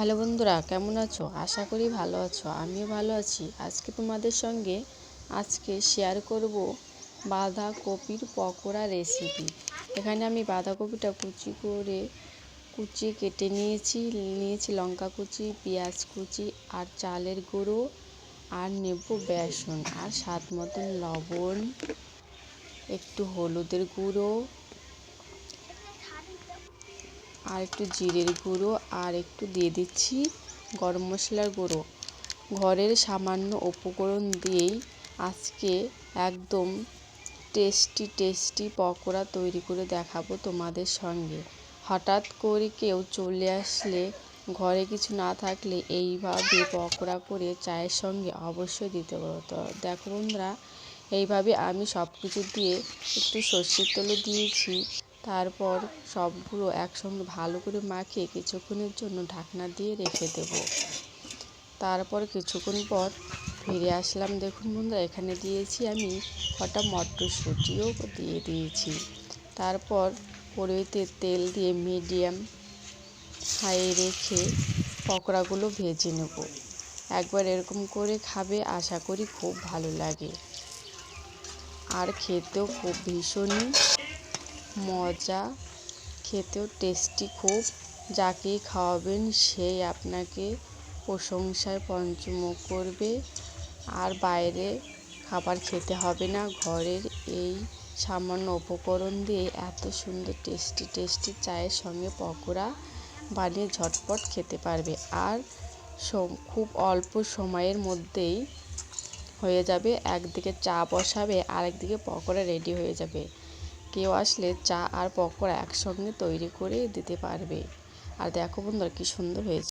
Hello বন্ধুরা, কেমন আছো? আশা করি ভালো আছো। আমিও ভালো আছি। আজকে তোমাদের সঙ্গে শেয়ার করব বাঁধাকপির পকোড়া রেসিপি। এখানে আমি বাঁধাকপিটা কুচিয়ে কেটে নিয়েছি লঙ্কা কুচি, পেঁয়াজ কুচি আর চালের গুঁড়ো, আর নেব বেসন, আর স্বাদ মতন লবণ, একটু হলুদের গুঁড়ো, আর একটু জিরের গুঁড়ো, আর একটু দিয়ে দিচ্ছি গরম মশলার গুঁড়ো। ঘরের সামান্য উপকরণ দিয়েই আজকে একদম টেস্টি পকোড়া তৈরি করে দেখাবো তোমাদের সঙ্গে। হঠাৎ করে কেউ চলে আসলে, ঘরে কিছু না থাকলে এইভাবে পকোড়া করে চায়ের সঙ্গে অবশ্যই দিতে পারো। তো দেখো বন্ধুরা, এইভাবে আমি সব কিছু দিয়ে একটু সর্ষের তেলও দিয়েছি। তারপর সবগুলো একসঙ্গে ভালো করে মাখিয়ে কিছুক্ষণের জন্য ঢাকনা দিয়ে রেখে দেব। তারপর কিছুক্ষণ পর ফিরে আসলাম। দেখুন বন্ধুরা, এখানে দিয়েছি আমি কটা মটরশুঁটিও দিয়ে দিয়েছি। তারপর কড়াইতে তেল দিয়ে মিডিয়াম হাই রেখে পকোড়াগুলো ভেজে নেব। একবার এরকম করে খাবে, আশা করি খুব ভালো লাগে, আর খেতেও খুব ভীষণই মজা, খেতেও টেস্টি খুব। যাকেই খাওয়াবেন সেই আপনাকে প্রশংসায় পঞ্চমুখ করবে। আর বাইরে খাবার খেতে হবে না, ঘরের এই সামান্য উপকরণ দিয়ে এত সুন্দর টেস্টি চায়ের সঙ্গে পকোড়া বানিয়ে ঝটপট খেতে পারবে। আর খুব অল্প সময়ের মধ্যেই হয়ে যাবে। একদিকে চা বসাবে, আর একদিকে পকোড়া রেডি হয়ে যাবে। কেউ আসলে চা আর পকোড়া একসঙ্গে তৈরি করে দিতে পারবে। আর দেখো বন্ধুরা, কি সুন্দর হয়েছে।